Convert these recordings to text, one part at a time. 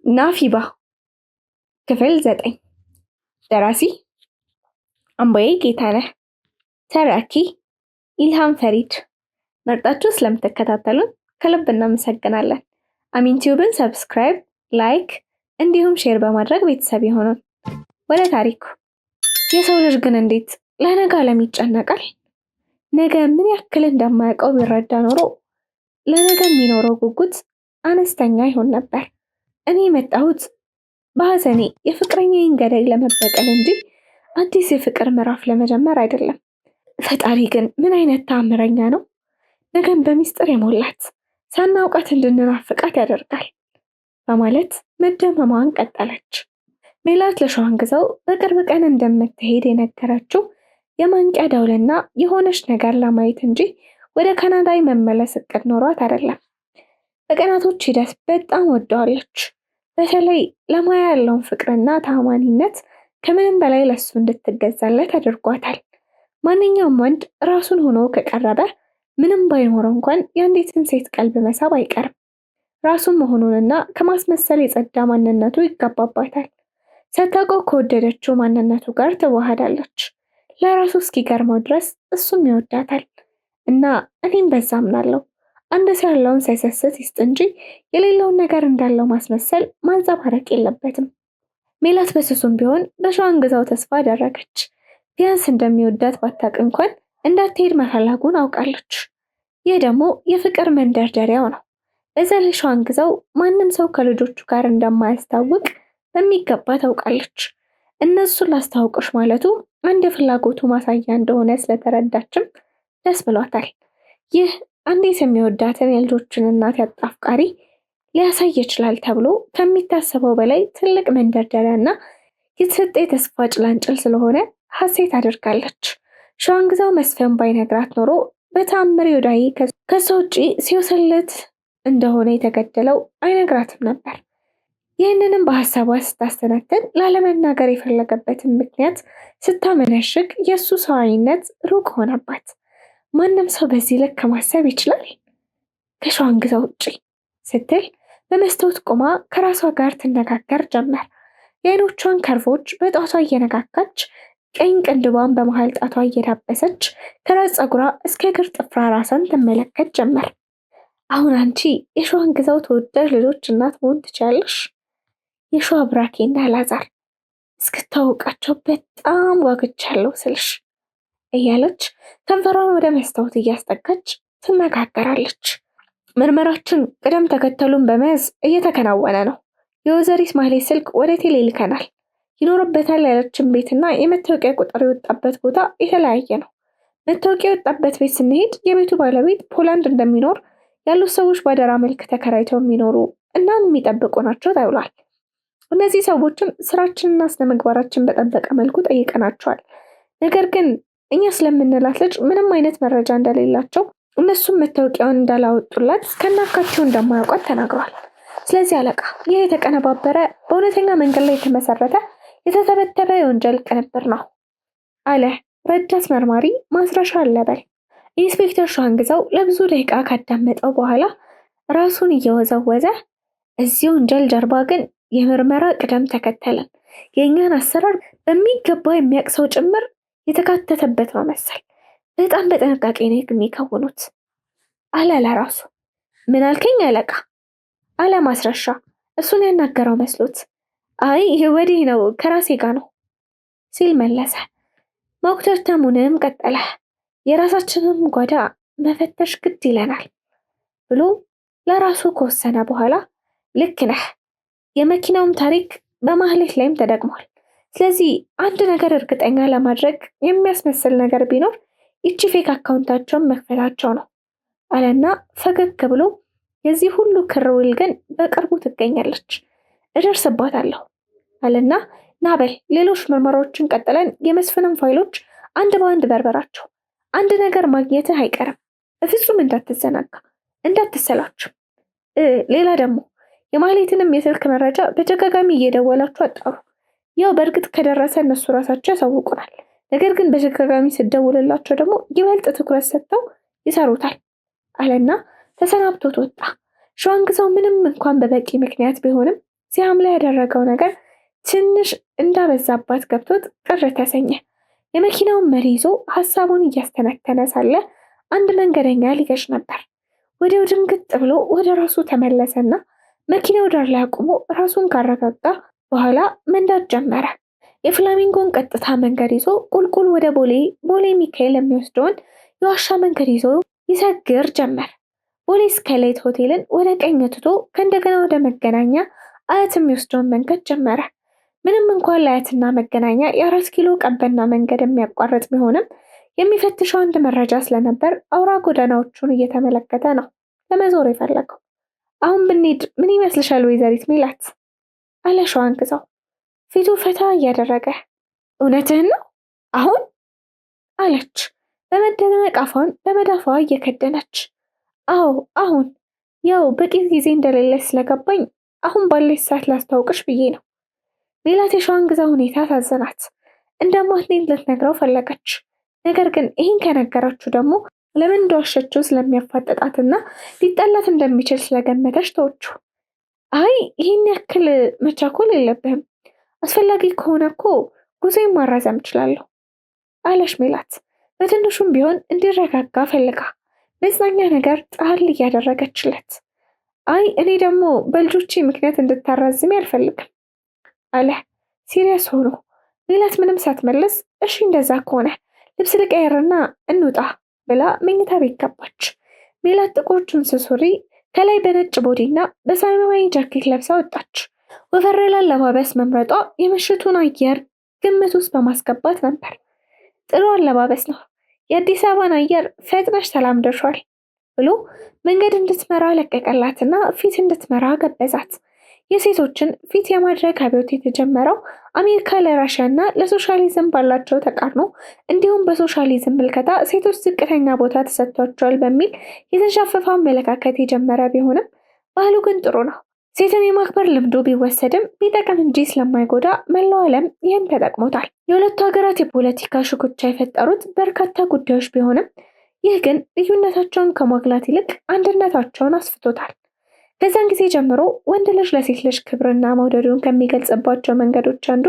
ናፊባ ክፍል 9 ደራሲ አምባዬ ጌታነህ፣ ተራኪ ኢልሃም ፈሪድ። መርጣችሁ ስለምትከታተሉን ከልብ እናመሰግናለን። አሚን ቲዩብን ሰብስክራይብ፣ ላይክ እንዲሁም ሼር በማድረግ ቤተሰብ ይሁኑን። ወደ ታሪኩ። የሰው ልጅ ግን እንዴት ለነገ ዓለም ይጨነቃል? ነገ ምን ያክል እንደማያውቀው ቢረዳ ኖሮ ለነገ የሚኖረው ጉጉት አነስተኛ ይሆን ነበር። እኔ የመጣሁት በሐዘኔ የፍቅረኛዬን ገዳይ ለመበቀል እንጂ አዲስ የፍቅር ምዕራፍ ለመጀመር አይደለም። ፈጣሪ ግን ምን አይነት ተአምረኛ ነው! ነገን በሚስጥር የሞላት ሳናውቃት እንድንናፍቃት ያደርጋል በማለት መደመሟን ቀጠለች። ሜላት ለሸዋንግዛው በቅርብ ቀን እንደምትሄድ የነገረችው የማንቂያ ደውልና የሆነች ነገር ለማየት እንጂ ወደ ካናዳ መመለስ እቅድ ኖሯት አይደለም። በቀናቶች ሂደት በጣም ወደዋለች። በተለይ ለማያ ያለውን ፍቅርና ታማኒነት ከምንም በላይ ለሱ እንድትገዛለት አድርጓታል። ማንኛውም ወንድ ራሱን ሆኖ ከቀረበ ምንም ባይኖረው እንኳን የአንዲትን ሴት ቀልብ መሳብ አይቀርም። ራሱን መሆኑንና ከማስመሰል የጸዳ ማንነቱ ይጋባባታል። ሳታውቀው ከወደደችው ማንነቱ ጋር ትዋሃዳለች። ለራሱ እስኪገርመው ድረስ እሱም ይወዳታል እና እኔም በዛ አምናለሁ። አንድ ሰው ያለውን ሳይሰስት ይስጥ እንጂ የሌለውን ነገር እንዳለው ማስመሰል ማንጸባረቅ የለበትም። ሜላት በስሱም ቢሆን በሸዋንግዛው ተስፋ አደረገች። ቢያንስ እንደሚወዳት ባታውቅ እንኳን እንዳትሄድ መፈለጉን አውቃለች። ይህ ደግሞ የፍቅር መንደርደሪያው ነው። በዛ ላይ ሸዋንግዛው ማንም ሰው ከልጆቹ ጋር እንደማያስታውቅ በሚገባ ታውቃለች። እነሱን ላስታውቅሽ ማለቱ አንድ የፍላጎቱ ማሳያ እንደሆነ ስለተረዳችም ደስ ብሏታል። ይህ አንዲት የሚወዳትን የልጆችን እናት ያጣ አፍቃሪ ሊያሳይ ይችላል ተብሎ ከሚታሰበው በላይ ትልቅ መንደርደሪያና የተሰጠ የተስፋ ጭላንጭል ስለሆነ ሐሴት አድርጋለች። ሸዋንግዛው መስፍን ባይነግራት ኖሮ በተአምር ዮዳይ ከሷ ውጪ ሲወሰለት እንደሆነ የተገደለው አይነግራትም ነበር። ይህንንም በሐሳቧ ስታስተነትን ላለመናገር የፈለገበትን ምክንያት ስታመነሽግ የእሱ ሰዋዊነት ሩቅ ሆነባት። ማንም ሰው በዚህ ልክ ማሰብ ይችላል ከሸዋንግዛው ውጪ ስትል በመስታወት ቆማ ከራሷ ጋር ትነጋገር ጀመር። የአይኖቿን ከርፎች በጣቷ እየነካካች ቀኝ ቅንድቧን በመሃል ጣቷ እየዳበሰች ከራስ ፀጉሯ እስከ እግር ጥፍሯ ራሷን ትመለከት ጀመር። አሁን አንቺ የሸዋንግዛው ተወዳጅ ልጆች እናት መሆን ትችያለሽ። የሸዋ ብራኬና ላዛር እስክታውቃቸው በጣም ጓጉቻለሁ ስልሽ እያለች ከንፈሯን ወደ መስታወት እያስጠጋች ትነጋገራለች። ምርመራችን ቅደም ተከተሉን በመያዝ እየተከናወነ ነው። የወይዘሪት ማህሌት ስልክ ወደ ቴሌ ልከናል። ይኖርበታል ያለችን ቤትና የመታወቂያ ቁጥር የወጣበት ቦታ የተለያየ ነው። መታወቂያ የወጣበት ቤት ስንሄድ የቤቱ ባለቤት ፖላንድ እንደሚኖር ያሉት ሰዎች ባደራ መልክ ተከራይተው የሚኖሩ እና የሚጠብቁ ናቸው ተብሏል። እነዚህ ሰዎችን ስራችንና ስነ ምግባራችን በጠበቀ መልኩ ጠይቀናቸዋል። ነገር ግን እኛ ስለምንላት ልጅ ምንም አይነት መረጃ እንደሌላቸው እነሱም መታወቂያውን እንዳላወጡላት ከናካቴው እንደማያውቋት ተናግሯል። ስለዚህ አለቃ ይህ የተቀነባበረ በእውነተኛ መንገድ ላይ የተመሰረተ የተተበተበ የወንጀል ቅንብር ነው አለ ረዳት መርማሪ ማስረሻ አለበል። ኢንስፔክተር ሸዋንግዛው ለብዙ ደቂቃ ካዳመጠው በኋላ ራሱን እየወዘወዘ እዚህ ወንጀል ጀርባ ግን የምርመራ ቅደም ተከተለን የእኛን አሰራር በሚገባ የሚያቅሰው ጭምር የተካተተበት ነው መሰል። በጣም በጥንቃቄ ነው የሚከውኑት አለ ለራሱ። ምን አልከኝ አለቃ አለ ማስረሻ እሱን ያናገረው መስሎት። አይ ወዲህ ነው ከራሴ ጋር ነው ሲል መለሰ። ማኩተርተሙንም ቀጠለ። የራሳችንም ጓዳ መፈተሽ ግድ ይለናል ብሎ ለራሱ ከወሰነ በኋላ ልክ ነህ፣ የመኪናውም ታሪክ በማህሌት ላይም ተደግሟል። ስለዚህ አንድ ነገር እርግጠኛ ለማድረግ የሚያስመስል ነገር ቢኖር ይቺ ፌክ አካውንታቸውን መክፈታቸው ነው አለና ፈገግ ብሎ የዚህ ሁሉ ክርውል ግን በቅርቡ ትገኛለች፣ እደርስባታለሁ አለና ናበል ሌሎች ምርመራዎችን ቀጥለን የመስፍንን ፋይሎች አንድ በአንድ በርበራቸው። አንድ ነገር ማግኘትህ አይቀርም፣ በፍጹም እንዳትዘናጋ፣ እንዳትሰላችሁ። ሌላ ደግሞ የማህሌትንም የስልክ መረጃ በተደጋጋሚ እየደወላችሁ አጣሩ። ያው በእርግጥ ከደረሰ እነሱ ራሳቸው ያሳውቁናል። ነገር ግን በተደጋጋሚ ስደውልላቸው ደግሞ ይበልጥ ትኩረት ሰጥተው ይሰሩታል አለና ተሰናብቶት ወጣ። ሸዋንግዛው ምንም እንኳን በበቂ ምክንያት ቢሆንም ሲያም ላይ ያደረገው ነገር ትንሽ እንዳበዛባት ገብቶት ቅር ተሰኘ። የመኪናውን መሪ ይዞ ሀሳቡን እያስተነተነ ሳለ አንድ መንገደኛ ሊገጭ ነበር። ወዲያው ድንግጥ ብሎ ወደ ራሱ ተመለሰና መኪናው ዳር ላይ አቁሞ ራሱን ካረጋጋ በኋላ መንዳት ጀመረ። የፍላሚንጎን ቀጥታ መንገድ ይዞ ቁልቁል ወደ ቦሌ ሚካኤል የሚወስደውን የዋሻ መንገድ ይዞ ይሰግር ጀመር። ቦሌ ስካይላይት ሆቴልን ወደ ቀኝ ትቶ ከእንደገና ወደ መገናኛ አያት የሚወስደውን መንገድ ጀመረ። ምንም እንኳን ለአያትና መገናኛ የ4 ኪሎ ቀበና መንገድ የሚያቋርጥ ቢሆንም የሚፈትሸው አንድ መረጃ ስለነበር አውራ ጎዳናዎቹን እየተመለከተ ነው ለመዞር የፈለገው። አሁን ብንሄድ ምን ይመስልሻል ወይዘሪት ሜላት? አለ ሸዋንግዛው ፊቱ ፈታ እያደረገ። እውነትህን ነው አሁን? አለች በመደነቅ አፏን በመዳፏ እየከደነች። አዎ አሁን፣ ያው በቂ ጊዜ እንደሌለ ስለገባኝ አሁን ባለች ሰዓት ላስታውቅሽ ብዬ ነው። ሜላት የሸዋንግዛው ሁኔታ ታዘናት። እንደማትኔን ልትነግረው ፈለገች። ነገር ግን ይህን ከነገረችው ደግሞ ለምን እንደዋሸችው ስለሚያፋጠጣትና ሊጠላት እንደሚችል ስለገመተች ተወችው። አይ ይህን ያክል መቻኮል የለብህም፣ አስፈላጊ ከሆነ እኮ ጉዞዬን ማራዘም እችላለሁ አለች ሜላት በትንሹም ቢሆን እንዲረጋጋ ፈልጋ መጽናኛ ነገር ጣል እያደረገችለት። አይ እኔ ደግሞ በልጆቼ ምክንያት እንድታራዝሚ አልፈልግም አለ ሲሪየስ ሆኖ። ሜላት ምንም ሳትመልስ እሺ እንደዛ ከሆነ ልብስ ልቀይርና እንውጣ ብላ መኝታ ቤት ገባች። ሜላት ጥቁር ጂንስ ሱሪ ከላይ በነጭ ቦዲና በሰማያዊ ጃኬት ለብሳ ወጣች። ወፈር ያለ አለባበስ መምረጧ የምሽቱን አየር ግምት ውስጥ በማስገባት ነበር። ጥሩ አለባበስ ነው፣ የአዲስ አበባን አየር ፈጥነሽ ተላምደሻል ብሎ መንገድ እንድትመራ ለቀቀላትና ፊት እንድትመራ ገበዛት። የሴቶችን ፊት የማድረግ አብዮት የተጀመረው አሜሪካ ለራሽያ እና ለሶሻሊዝም ባላቸው ተቃርኖ እንዲሁም በሶሻሊዝም ምልከታ ሴቶች ዝቅተኛ ቦታ ተሰጥቷቸዋል በሚል የተንሻፈፈ አመለካከት የጀመረ ቢሆንም ባህሉ ግን ጥሩ ነው። ሴትን የማክበር ልምዱ ቢወሰድም ቢጠቅም እንጂ ስለማይጎዳ መላው ዓለም ይህን ተጠቅሞታል። የሁለቱ ሀገራት የፖለቲካ ሽኩቻ የፈጠሩት በርካታ ጉዳዮች ቢሆንም ይህ ግን ልዩነታቸውን ከማግላት ይልቅ አንድነታቸውን አስፍቶታል። ከዛን ጊዜ ጀምሮ ወንድ ልጅ ለሴት ልጅ ክብርና መውደዱን ከሚገልጽባቸው መንገዶች አንዱ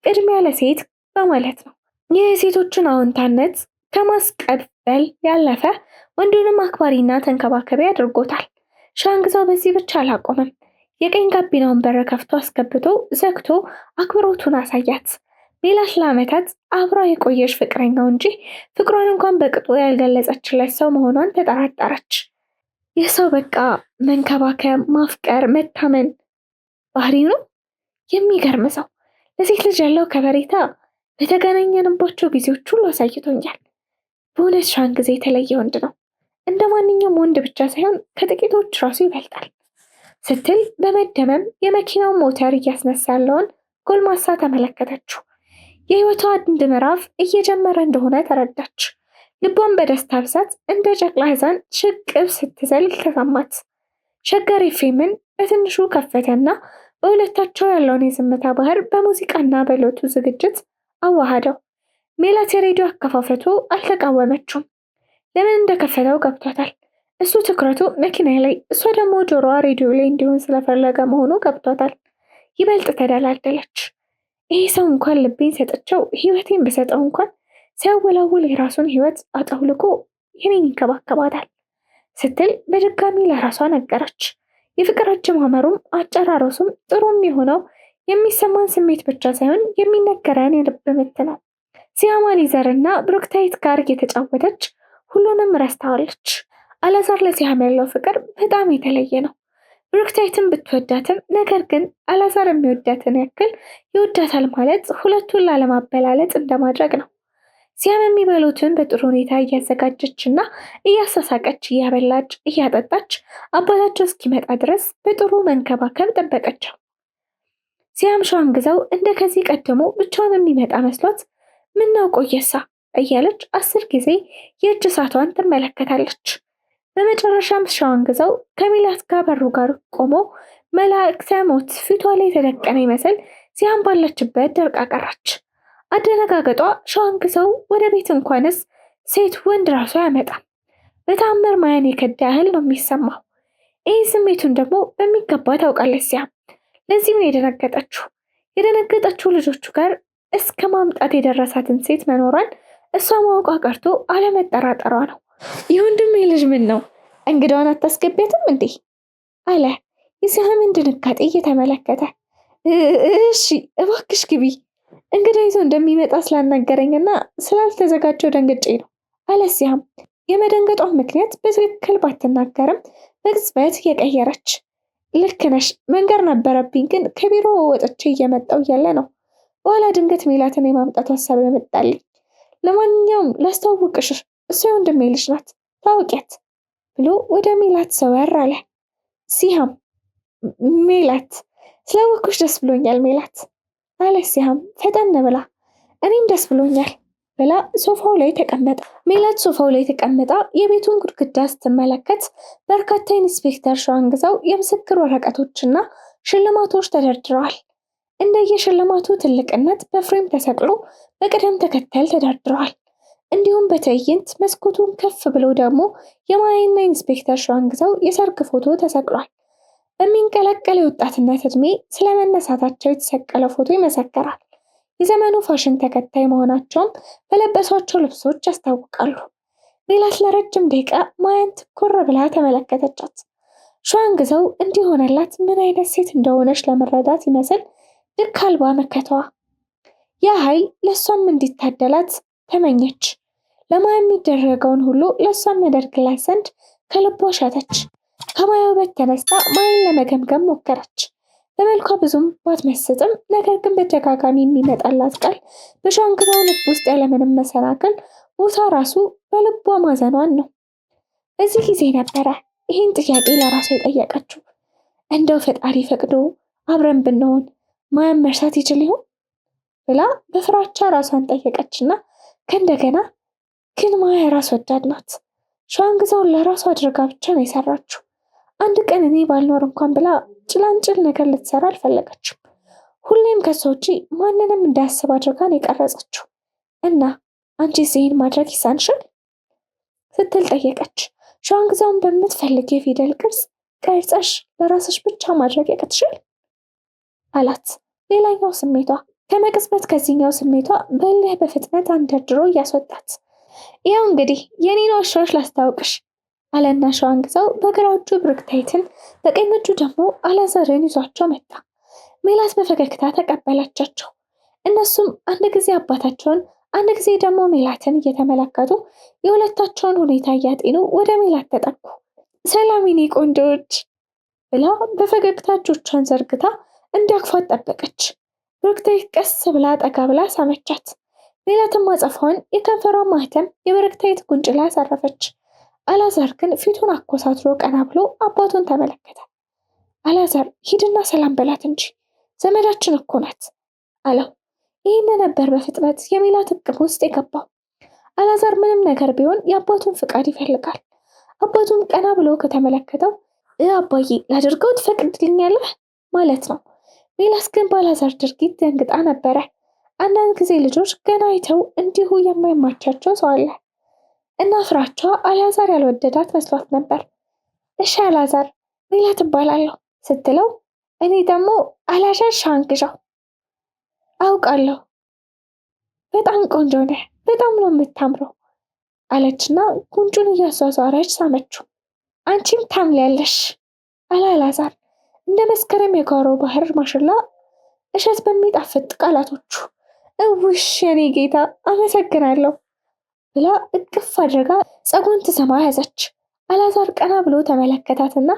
ቅድሚያ ለሴት በማለት ነው። ይህ የሴቶችን አዎንታነት ከማስቀበል ያለፈ ወንዱንም አክባሪና ተንከባካቢ አድርጎታል። ሸዋንግዛው በዚህ ብቻ አላቆመም። የቀኝ ጋቢናውን በር ከፍቶ አስገብቶ ዘግቶ አክብሮቱን አሳያት። ሜላት ለዓመታት አብራ የቆየች ፍቅረኛው እንጂ ፍቅሯን እንኳን በቅጡ ያልገለጸችለት ሰው መሆኗን ተጠራጠረች። ይህ ሰው በቃ መንከባከብ፣ ማፍቀር፣ መታመን ባህሪው ነው። የሚገርም ሰው። ለሴት ልጅ ያለው ከበሬታ በተገናኘንባቸው ጊዜዎች ሁሉ አሳይቶኛል። በእውነት ሸዋንግዛ የተለየ ወንድ ነው። እንደ ማንኛውም ወንድ ብቻ ሳይሆን ከጥቂቶች ራሱ ይበልጣል ስትል በመደመም የመኪናውን ሞተር እያስነሳ ያለውን ጎልማሳ ተመለከተችው። የህይወቷ አንድ ምዕራፍ እየጀመረ እንደሆነ ተረዳች። ልቧን በደስታ ብዛት እንደ ጨቅላ ሕፃን ሽቅብ ስትዘልል ተሰማት። ሸገር ኤፍኤምን በትንሹ ከፈተና በሁለታቸው ያለውን የዝምታ ባህር በሙዚቃና በዕለቱ ዝግጅት አዋሃደው። ሜላት የሬዲዮ አከፋፈቱ አልተቃወመችውም። ለምን እንደከፈተው ገብቷታል። እሱ ትኩረቱ መኪና ላይ፣ እሷ ደግሞ ጆሮዋ ሬዲዮ ላይ እንዲሆን ስለፈለገ መሆኑ ገብቷታል። ይበልጥ ተደላደለች። ይሄ ሰው እንኳን ልቤን ሰጠቸው ህይወቴን በሰጠው እንኳን ሲያወላውል የራሱን ህይወት አጠውልቆ ይህንን ይንከባከባታል ስትል በድጋሚ ለራሷ ነገረች። የፍቅር አጀማመሩም አጨራረሱም ጥሩም የሆነው የሚሰማን ስሜት ብቻ ሳይሆን የሚነገረን የልብ ምት ነው። ሲያም አሊዛር እና ብሩክታይት ጋር እየተጫወተች ሁሉንም ረስታዋለች። አላዛር ለሲያም ያለው ፍቅር በጣም የተለየ ነው። ብሩክታይትን ብትወዳትም ነገር ግን አላዛር የሚወዳትን ያክል ይወዳታል ማለት ሁለቱን ላለማበላለጥ እንደማድረግ ነው። ሲያም የሚበሉትን በጥሩ ሁኔታ እያዘጋጀች እና እያሳሳቀች እያበላች እያጠጣች አባታቸው እስኪመጣ ድረስ በጥሩ መንከባከብ ጠበቀችው። ሲያም ሸዋንግዛው እንደ ከዚህ ቀደሞ ብቻውን የሚመጣ መስሏት ምነው ቆየሳ እያለች 10 ጊዜ የእጅ ሰዓቷን ትመለከታለች። በመጨረሻም ሸዋንግዛው ከሜላት ጋር በሩ ጋር ቆሞ መላእክተ ሞት ፊቷ ላይ የተደቀነ ይመስል ሲያም ባለችበት ደርቃ ቀረች። አደነጋገጧ ሸዋንግዛው ወደ ቤት እንኳንስ ሴት ወንድ ራሱ አያመጣም። በተአምር ማያን የከዳ ያህል ነው የሚሰማው። ይህ ስሜቱን ደግሞ በሚገባ ታውቃለች ሲያም። ለዚህም ነው የደነገጠችው። የደነገጠችው ልጆቹ ጋር እስከ ማምጣት የደረሳትን ሴት መኖሯን እሷ ማወቋ ቀርቶ አለመጠራጠሯ ነው። የወንድሜ ልጅ ምን ነው እንግዳዋን አታስገቢያትም እንዴ አለ የሲሃምን ድንጋጤ እየተመለከተ። እሺ እባክሽ ግቢ፣ እንግዳ ይዞ እንደሚመጣ ስላልነገረኝና ስላልተዘጋጀው ደንግጬ ነው አለ ሲሃም። የመደንገጧን ምክንያት በትክክል ባትናገርም በቅጽበት የቀየረች። ልክ ነሽ፣ መንገር ነበረብኝ፣ ግን ከቢሮ ወጥቼ እየመጣሁ እያለ ነው በኋላ ድንገት ሜላትን የማምጣት ሀሳብ ያመጣልኝ። ለማንኛውም ላስተዋውቅሽ፣ እሷ የወንድሜ ልጅ ናት፣ ታውቂያት ብሎ ወደ ሜላት ዘወር አለ። ሲሃም ሜላት፣ ስላወኩሽ ደስ ብሎኛል ሜላት አለ ሲሃም ፈጠን ብላ። እኔም ደስ ብሎኛል ብላ ሶፋው ላይ ተቀመጠ። ሜላት ሶፋው ላይ ተቀምጣ የቤቱን ግድግዳ ስትመለከት በርካታ ኢንስፔክተር ሸዋንግዛው የምስክር ወረቀቶችና ሽልማቶች ተደርድረዋል። እንደየሽልማቱ ትልቅነት በፍሬም ተሰቅሎ በቅደም ተከተል ተደርድረዋል። እንዲሁም በትዕይንት መስኮቱን ከፍ ብሎ ደግሞ የማያና ኢንስፔክተር ሸዋንግዛው የሰርግ ፎቶ ተሰቅሏል። በሚንቀለቀል የወጣትነት ዕድሜ ስለመነሳታቸው የተሰቀለ ፎቶ ይመሰክራል። የዘመኑ ፋሽን ተከታይ መሆናቸውም በለበሷቸው ልብሶች ያስታውቃሉ። ሜላት ለረጅም ደቂቃ ማያን ትኩር ብላ ተመለከተቻት። ሸዋንግዛው እንዲሆነላት ምን አይነት ሴት እንደሆነች ለመረዳት ይመስል ልክ አልባ መከተዋ። ያ ኃይል ለእሷም እንዲታደላት ተመኘች። ለማያ የሚደረገውን ሁሉ ለእሷም ያደርግላት ዘንድ ከልቧ ሻተች። ከማያ ውበት ተነስታ ማያን ለመገምገም ሞከረች። በመልኳ ብዙም ባትመስጥም ነገር ግን በተደጋጋሚ የሚመጣላት ቃል በሸዋንግዛው ልብ ውስጥ ያለምንም መሰናክል ቦታ ራሱ በልቧ ማዘኗን ነው። በዚህ ጊዜ ነበረ ይህን ጥያቄ ለራሷ የጠየቀችው። እንደው ፈጣሪ ፈቅዶ አብረን ብንሆን ማያን መርሳት ይችል ይሆን ብላ በፍራቻ ራሷን ጠየቀችና ከእንደገና ግን ማያ ራስ ወዳድ ናት። ሸዋንግዛውን ለራሷ አድርጋ ብቻ ነው የሰራችው። አንድ ቀን እኔ ባልኖር እንኳን ብላ ጭላንጭል ነገር ልትሰራ አልፈለገችም። ሁሌም ከሷ ውጪ ማንንም እንዳያስብ አድርጋ ነው የቀረጸችው። እና አንቺስ ይህን ማድረግ ይሳንሻል ስትል ጠየቀች። ሸዋንግዛውን በምትፈልግ የፊደል ቅርጽ ቀርጸሽ ለራስሽ ብቻ ማድረግ ያቅትሻል አላት። ሌላኛው ስሜቷ ከመቅጽበት ከዚህኛው ስሜቷ በልህ በፍጥነት አንደርድሮ እያስወጣት። ያው እንግዲህ የኔን ዋሻዎች ላስታውቅሽ አለና ሸዋንግዛው በግራ እጁ ብሩክታይትን በቀኝ እጁ ደግሞ አላዛርን ይዟቸው መጣ። ሜላት በፈገግታ ተቀበላቻቸው። እነሱም አንድ ጊዜ አባታቸውን አንድ ጊዜ ደግሞ ሜላትን እየተመለከቱ የሁለታቸውን ሁኔታ እያጤኑ ወደ ሜላት ተጠጉ። ሰላም የኔ ቆንጆች ብላ በፈገግታ እጆቿን ዘርግታ እንዲያቅፏት ጠበቀች። ብሩክታይት ቀስ ብላ ጠጋ ብላ ሳመቻት። ሜላትም አጸፋውን የከንፈሯን ማህተም የብሩክታይት ጉንጭ ላይ አሳረፈች። አላዛር ግን ፊቱን አኮሳትሮ ቀና ብሎ አባቱን ተመለከተ። አላዛር ሂድና ሰላም በላት እንጂ ዘመዳችን እኮ ናት አለው። ይህን ነበር በፍጥነት የሜላት እቅፍ ውስጥ የገባው። አላዛር ምንም ነገር ቢሆን የአባቱን ፍቃድ ይፈልጋል። አባቱም ቀና ብሎ ከተመለከተው አባዬ ላድርገው ትፈቅድልኛለህ ማለት ነው። ሜላት ግን በአላዛር ድርጊት ደንግጣ ነበረ። አንዳንድ ጊዜ ልጆች ገና አይተው እንዲሁ የማይማቻቸው ሰው አለ እና ፍራቿ አላዛር ያልወደዳት መስሏት ነበር። እሺ አላዛር ሜላት እባላለሁ ስትለው እኔ ደግሞ አላዛር ሸዋንግዛው አውቃለሁ፣ በጣም ቆንጆ ነህ፣ በጣም ነው የምታምረው አለችና ጉንጩን እያዟዟረች ሳመችው። አንቺም ታምሊያለሽ አለ አላዛር እንደ መስከረም የጓሮ ባህር ማሽላ እሸት በሚጣፍጥ ቃላቶቹ። እውሽ የኔ ጌታ አመሰግናለሁ ብላ እቅፍ አድርጋ ፀጉሩን ትሰማ ያዘች። አላዛር ቀና ብሎ ተመለከታትና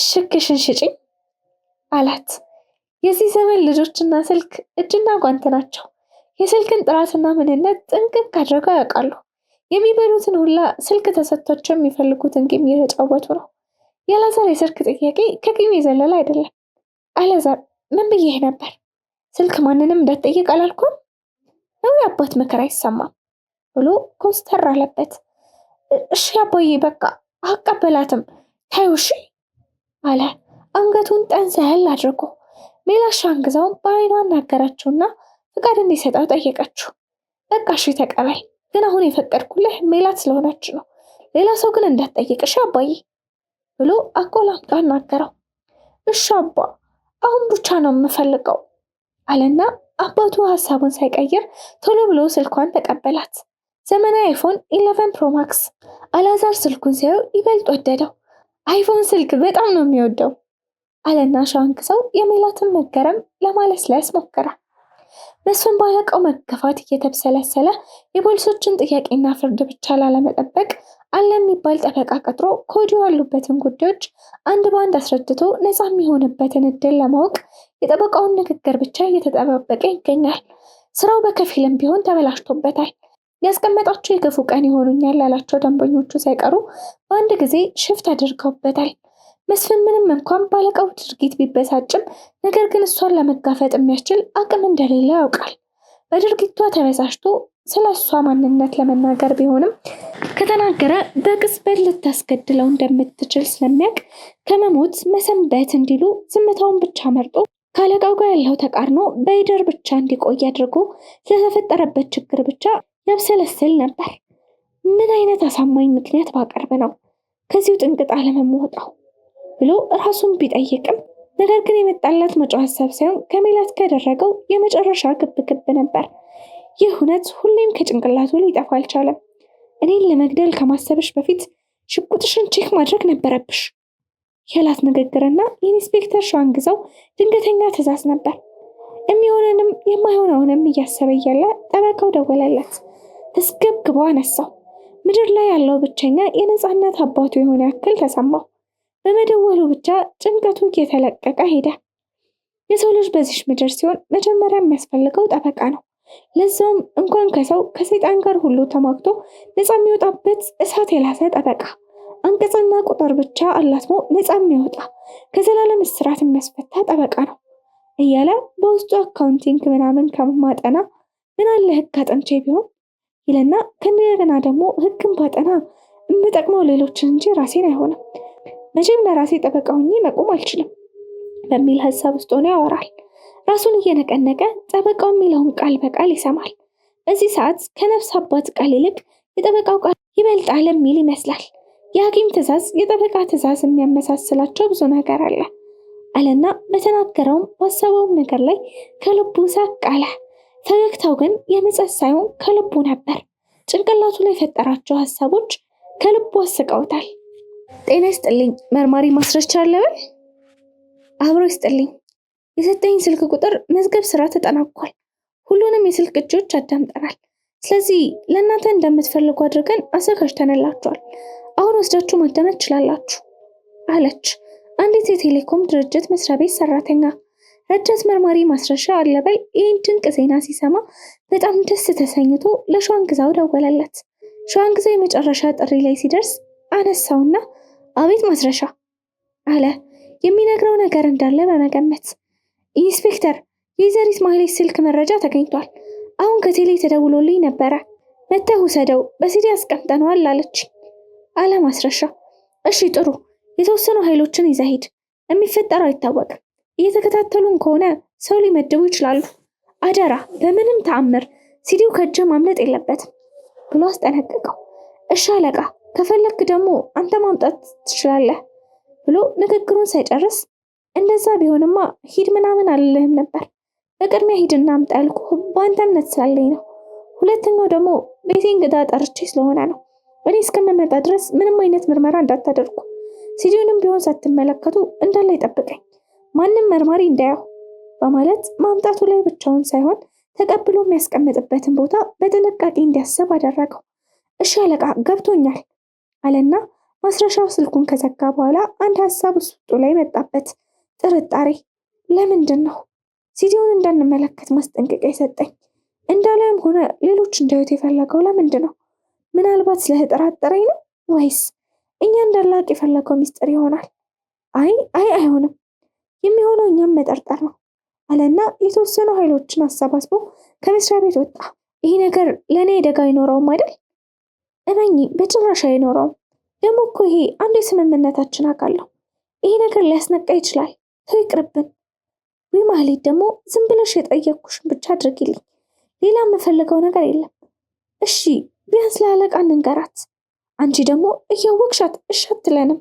ሽክሽን ሽጭኝ አላት። የዚህ ዘመን ልጆችና ስልክ እጅና ጓንት ናቸው። የስልክን ጥራትና ምንነት ጥንቅቅ አድርገው ያውቃሉ። የሚበሉትን ሁላ ስልክ ተሰጥቷቸው የሚፈልጉትን ጌም እየተጫወቱ ነው። የአላዛር የስልክ ጥያቄ ከጌም የዘለለ አይደለም። አላዛር ምን ብዬህ ነበር? ስልክ ማንንም እንዳትጠይቅ አላልኩም ነው? የአባት ምክር አይሰማም ብሎ ኮስተር አለበት። እሺ አባዬ በቃ አቀበላትም ታዩ እሺ አለ አንገቱን ጠንዘል አድርጎ። ሜላት ሸዋንግዛውን በዓይኗ አናገረችውና ፍቃድ እንዲሰጠው ጠየቀችው። በቃ እሺ ተቀበል፣ ግን አሁን የፈቀድኩልህ ሜላት ስለሆነች ነው፣ ሌላ ሰው ግን እንዳትጠይቅ እሺ አባዬ ብሎ አቆላምጦ አናገረው። እሺ አባ፣ አሁን ብቻ ነው የምፈልገው አለና አባቱ ሀሳቡን ሳይቀይር ቶሎ ብሎ ስልኳን ተቀበላት። ዘመናዊ አይፎን 11 ፕሮ ማክስ። አላዛር ስልኩን ሲያየው ይበልጥ ወደደው። አይፎን ስልክ በጣም ነው የሚወደው አለና ሻንክሰው የሜላትን መገረም ለማለስለስ ሞከረ። መስፍን ባለቀው መገፋት እየተብሰለሰለ የፖሊሶችን ጥያቄና ፍርድ ብቻ ላለመጠበቅ አለ የሚባል ጠበቃ ቀጥሮ ከወዲሁ ያሉበትን ጉዳዮች አንድ በአንድ አስረድቶ ነፃ የሚሆንበትን እድል ለማወቅ የጠበቃውን ንግግር ብቻ እየተጠባበቀ ይገኛል። ስራው በከፊልም ቢሆን ተበላሽቶበታል። ያስቀመጣቸው የክፉ ቀን ይሆኑኛል ያላቸው ደንበኞቹ ሳይቀሩ በአንድ ጊዜ ሽፍት አድርገውበታል። መስፍን ምንም እንኳን ባለቀው ድርጊት ቢበሳጭም ነገር ግን እሷን ለመጋፈጥ የሚያስችል አቅም እንደሌለ ያውቃል። በድርጊቷ ተበሳጭቶ ስለ እሷ ማንነት ለመናገር ቢሆንም ከተናገረ በቅጽበት ልታስገድለው እንደምትችል ስለሚያውቅ ከመሞት መሰንበት እንዲሉ ዝምታውን ብቻ መርጦ ካለቃው ጋር ያለው ተቃርኖ በይደር ብቻ እንዲቆይ አድርጎ ስለተፈጠረበት ችግር ብቻ ያብሰለስል ነበር። ምን አይነት አሳማኝ ምክንያት ባቀርብ ነው ከዚሁ ጥንቅጥ አለመወጣው ብሎ ራሱን ቢጠይቅም ነገር ግን የመጣላት መጪው ሀሳብ ሳይሆን ከሜላት ካደረገው የመጨረሻ ግብግብ ነበር። ይህ እውነት ሁሌም ከጭንቅላቱ ሊጠፋ አልቻለም። እኔን ለመግደል ከማሰብሽ በፊት ሽጉጥሽን ቼክ ማድረግ ነበረብሽ ያላት ንግግርና የኢንስፔክተር ሸዋንግዛው ድንገተኛ ትዕዛዝ ነበር። የሚሆነንም የማይሆነውንም እያሰበ እያለ ጠበቃው ደወለለት። ተስገብግቦ አነሳው። ምድር ላይ ያለው ብቸኛ የነፃነት አባቱ የሆነ ያክል ተሰማው። በመደወሉ ብቻ ጭንቀቱ እየተለቀቀ ሄደ። የሰው ልጅ በዚህ ምድር ሲሆን መጀመሪያ የሚያስፈልገው ጠበቃ ነው። ለዛውም እንኳን ከሰው ከሰይጣን ጋር ሁሉ ተማክቶ ነፃ የሚወጣበት እሳት የላሰ ጠበቃ፣ አንቀጽና ቁጥር ብቻ አላትሞ ነፃ የሚወጣ ከዘላለም እስራት የሚያስፈታ ጠበቃ ነው እያለ በውስጡ አካውንቲንግ ምናምን ከማጠና ምን አለ ህግ አጥንቼ ቢሆን ይለና ከእንደገና ደግሞ ህግን ባጠና የምጠቅመው ሌሎችን እንጂ ራሴን አይሆንም፣ መቼም ለራሴ ጠበቃ ሆኜ መቆም አልችልም በሚል ሀሳብ ውስጥ ሆኖ ያወራል። ራሱን እየነቀነቀ ጠበቃው የሚለውን ቃል በቃል ይሰማል። በዚህ ሰዓት ከነፍስ አባት ቃል ይልቅ የጠበቃው ቃል ይበልጣል የሚል ይመስላል። የሐኪም ትዕዛዝ የጠበቃ ትዕዛዝ የሚያመሳስላቸው ብዙ ነገር አለ አለና በተናገረውም ባሰበውም ነገር ላይ ከልቡ ሳቅ አለ። ፈገግታው ግን የምጸት ሳይሆን ከልቡ ነበር። ጭንቅላቱ ላይ የፈጠራቸው ሀሳቦች ከልቡ አስቀውታል። ጤና ይስጥልኝ፣ መርማሪ ማስረሻ አለበል? አብሮ ይስጥልኝ። የሰጠኝ ስልክ ቁጥር መዝገብ ስራ ተጠናቋል። ሁሉንም የስልክ ቅጂዎች አዳምጠናል። ስለዚህ ለእናንተ እንደምትፈልጉ አድርገን አዘጋጅተንላችኋል። አሁን ወስዳችሁ ማዳመጥ ትችላላችሁ አለች አንዲት የቴሌኮም ድርጅት መስሪያ ቤት ሰራተኛ። ረዳት መርማሪ ማስረሻ አለበል ይህን ድንቅ ዜና ሲሰማ በጣም ደስ ተሰኝቶ ለሸዋንግዛው ደወለለት። ሸዋንግዛው የመጨረሻ ጥሪ ላይ ሲደርስ አነሳውና አቤት ማስረሻ አለ፣ የሚነግረው ነገር እንዳለ በመገመት። ኢንስፔክተር፣ የዘሪት ማህሌት ስልክ መረጃ ተገኝቷል። አሁን ከቴሌ ተደውሎልኝ ነበረ። መተህ ውሰደው፣ በሲዲ አስቀምጠነዋል አለች አለ ማስረሻ። እሺ ጥሩ፣ የተወሰኑ ኃይሎችን ይዘህ ሂድ። የሚፈጠረው አይታወቅም። እየተከታተሉን ከሆነ ሰው ሊመድቡ ይችላሉ። አደራ በምንም ተአምር ሲዲው ከእጅ ማምለጥ የለበትም ብሎ አስጠነቀቀው። እሺ አለቃ፣ ከፈለክ ደግሞ አንተ ማምጣት ትችላለህ ብሎ ንግግሩን ሳይጨርስ እንደዛ ቢሆንማ ሂድ ምናምን አልልህም ነበር። በቅድሚያ ሂድና አምጣ ያልኩህ በአንተ እምነት ስላለኝ ነው። ሁለተኛው ደግሞ ቤቴ እንግዳ ጠርቼ ስለሆነ ነው። እኔ እስከምመጣ ድረስ ምንም አይነት ምርመራ እንዳታደርጉ፣ ሲዲውንም ቢሆን ሳትመለከቱ እንዳለ ይጠብቀኝ፣ ማንም መርማሪ እንዳያው በማለት ማምጣቱ ላይ ብቻውን ሳይሆን ተቀብሎ የሚያስቀምጥበትን ቦታ በጥንቃቄ እንዲያስብ አደረገው። እሺ አለቃ ገብቶኛል አለና ማስረሻው ስልኩን ከዘጋ በኋላ አንድ ሀሳብ ውስጡ ላይ መጣበት። ጥርጣሬ። ለምንድን ነው ሲዲውን እንዳንመለከት ማስጠንቀቂያ የሰጠኝ? እንዳላይም ሆነ ሌሎች እንዳዩት የፈለገው ለምንድን ነው? ምናልባት ስለተጠራጠረኝ ነው ወይስ እኛ እንዳላቅ የፈለገው ሚስጥር ይሆናል? አይሆንም፣ የሚሆነው እኛም መጠርጠር ነው አለና የተወሰኑ ኃይሎችን አሰባስቦ ከመስሪያ ቤት ወጣ። ይሄ ነገር ለእኔ አደጋ አይኖረውም አይደል? እመኚ፣ በጭራሽ አይኖረውም። ደግሞ እኮ ይሄ አንዱ የስምምነታችን አካል ነው። ይሄ ነገር ሊያስነቃ ይችላል። ተው ይቅርብን። ወይ ማህሌት፣ ደግሞ ዝም ብለሽ የጠየቅኩሽን ብቻ አድርጊልኝ። ሌላ የምፈልገው ነገር የለም። እሺ ቢያንስ ለአለቃ እንንገራት። አንቺ ደግሞ እያወቅሻት እሺ አትለንም።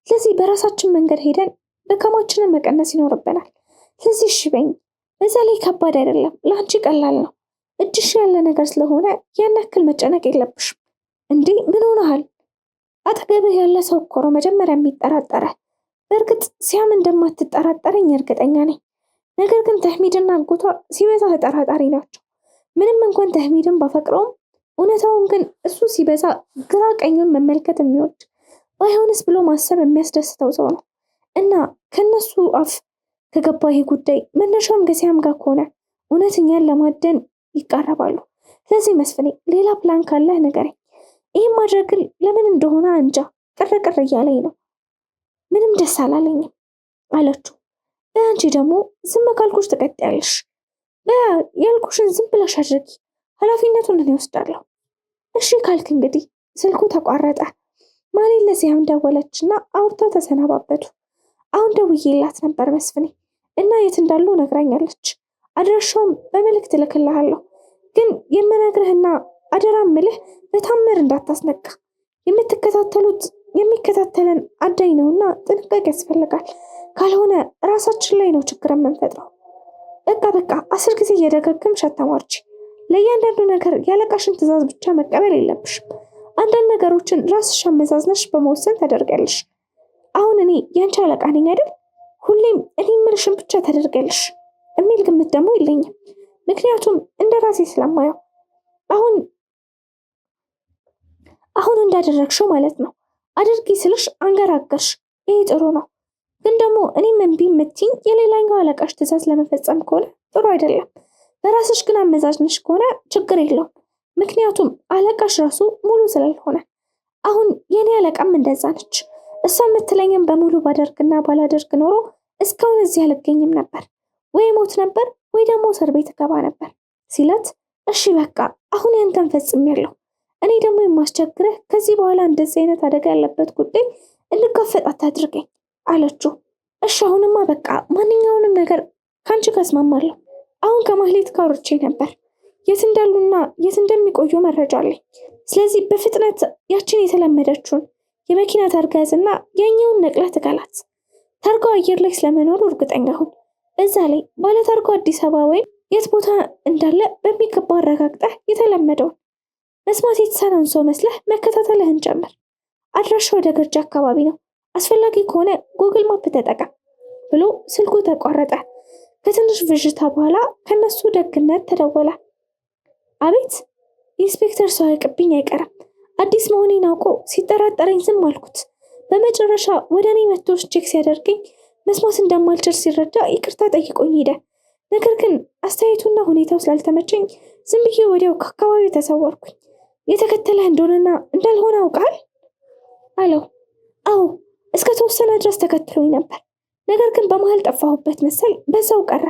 ስለዚህ በራሳችን መንገድ ሄደን ድካማችንን መቀነስ ይኖርብናል። ስለዚህ እሺ በይኝ። በዛ ላይ ከባድ አይደለም፣ ለአንቺ ቀላል ነው። እጅሽ ያለ ነገር ስለሆነ ያን ያክል መጨነቅ የለብሽም። እንዴ ምን ሆነሃል? አጠገብህ ያለ ሰው እኮ ነው መጀመሪያ የሚጠራጠረህ። በእርግጥ ሲያም እንደማትጠራጠረኝ እርግጠኛ ነኝ። ነገር ግን ተህሚድና አጎቷ ሲበዛ ተጠራጣሪ ናቸው። ምንም እንኳን ተህሚድን ባፈቅረውም እውነታውን ግን እሱ ሲበዛ ግራ ቀኙን መመልከት የሚወድ ባይሆንስ ብሎ ማሰብ የሚያስደስተው ሰው ነው። እና ከነሱ አፍ ከገባ ይሄ ጉዳይ መነሻውም ከሲያም ጋር ከሆነ እውነተኛን ለማደን ይቃረባሉ። ስለዚህ መስፍኔ ሌላ ፕላን ካለህ ንገረኝ። ይህም ማድረግ ለምን እንደሆነ እንጃ ቅር እያለኝ ነው። ምንም ደስ አላለኝም አለችው። አንቺ ደግሞ ዝም ካልኩሽ ትቀጥያለሽ። ያልኩሽን ዝም ብለሽ አድርጊ፣ ኃላፊነቱን እኔ እወስዳለሁ። እሺ ካልክ እንግዲህ። ስልኩ ተቋረጠ። ማሌ ለሲያም ደወለችና አውርተው ተሰናባበቱ። አሁን ደውዬላት ነበር መስፍኔ እና የት እንዳሉ ነግራኛለች። አድራሻውም በመልእክት እልክልሃለሁ። ግን የምነግርህና አደራ ምልህ በታምር እንዳታስነቃ። የሚከታተለን አዳኝ ነውና ጥንቃቄ ያስፈልጋል። ካልሆነ ራሳችን ላይ ነው ችግር የምንፈጥረው። በቃ 10 ጊዜ እየደጋገምሽ አታሟርቺ። ለእያንዳንዱ ነገር ያለቃሽን ትዕዛዝ ብቻ መቀበል የለብሽም። አንዳንድ ነገሮችን ራስሽ አመዛዝነሽ በመወሰን ታደርጊያለሽ። አሁን እኔ ያንቺ አለቃ ነኝ አይደል? ሁሌም እኔ የምልሽን ብቻ ታደርጊያለሽ የሚል ግምት ደግሞ የለኝም። ምክንያቱም እንደ ራሴ ስለማየው አሁን እንዳደረግሽው ማለት ነው። አድርጊ ስልሽ አንገራገርሽ። ይሄ ጥሩ ነው። ግን ደግሞ እኔም እምቢ የምትይኝ የሌላኛው አለቃሽ ትዕዛዝ ለመፈጸም ከሆነ ጥሩ አይደለም። በራስሽ ግን አመዛዝነሽ ከሆነ ችግር የለውም። ምክንያቱም አለቃሽ ራሱ ሙሉ ስላልሆነ። አሁን የኔ አለቃም እንደዛ ነች። እሷ የምትለኝም በሙሉ ባደርግና ባላደርግ ኖሮ እስካሁን እዚህ አልገኝም ነበር። ወይ ሞት ነበር ወይ ደግሞ እስር ቤት እገባ ነበር ሲላት፣ እሺ በቃ አሁን ያንተን ፈጽሜያለሁ። እኔ ደግሞ የማስቸግርህ ከዚህ በኋላ እንደዚህ አይነት አደጋ ያለበት ጉዳይ እንድጋፈጥ አታድርገኝ አለችው። እሺ አሁንማ በቃ ማንኛውንም ነገር ከአንቺ ጋር እስማማለሁ። አሁን ከማህሌት ጋር አውርቼ ነበር። የት እንዳሉና የት እንደሚቆዩ መረጃ አለኝ። ስለዚህ በፍጥነት ያችን የተለመደችውን የመኪና ታርጋ ያዝና ያኛውን ነቅለህ ትጋላት። ታርጋው አየር ላይ ስለመኖሩ እርግጠኛ ሁን። በዛ ላይ ባለታርጋው አዲስ አበባ ወይም የት ቦታ እንዳለ በሚገባ አረጋግጠህ የተለመደውን መስማት የተሳነውን ሰው መስለህ መከታተልህን ጨምር። አድራሻው ወደ ገርጂ አካባቢ ነው። አስፈላጊ ከሆነ ጉግል ማፕ ተጠቀም ብሎ ስልኩ ተቋረጠ። ከትንሽ ብዥታ በኋላ ከነሱ ደግነት ተደወለ። አቤት። ኢንስፔክተር ሰው ያውቅብኝ አይቀርም። አዲስ መሆኔን አውቆ ሲጠራጠረኝ ዝም አልኩት። በመጨረሻ ወደ እኔ መጥቶ ቼክ ሲያደርገኝ መስማት እንደማልችል ሲረዳ ይቅርታ ጠይቆኝ ሄደ። ነገር ግን አስተያየቱና ሁኔታው ስላልተመቸኝ ዝም ብዬ ወዲያው ከአካባቢው ተሰወርኩኝ። የተከተለህ እንደሆነና እንዳልሆነ አውቃል አለው። አዎ እስከ ተወሰነ ድረስ ተከትሎኝ ነበር፣ ነገር ግን በመሃል ጠፋሁበት መሰል በዛው ቀረ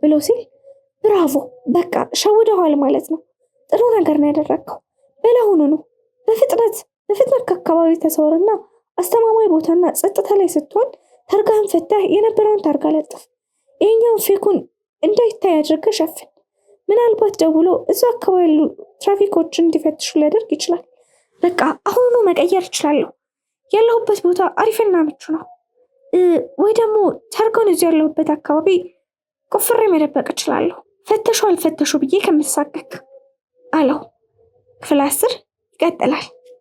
ብሎ ሲል፣ ብራቮ በቃ ሸውደዋል ማለት ነው። ጥሩ ነገር ነው ያደረግከው። በላሁኑ ነው በፍጥነት ከአካባቢው ተሰወርና አስተማማኝ ቦታና ጸጥታ ላይ ስትሆን ታርጋህን ፈታህ የነበረውን ታርጋ ለጥፍ። ይሄኛውን ፌኩን እንዳይታይ አድርገህ ሸፍን። ምናልባት ደውሎ እዛ አካባቢ ያሉ ትራፊኮችን እንዲፈትሹ ሊያደርግ ይችላል። በቃ አሁኑ መቀየር እችላለሁ። ያለሁበት ቦታ አሪፍና ምቹ ነው። ወይ ደግሞ ታርጋውን እዚህ ያለሁበት አካባቢ ቆፍሬ መደበቅ እችላለሁ። ፈተሹ አልፈተሹ ብዬ ከምሳቀቅ አለው። ክፍል 10 ይቀጥላል።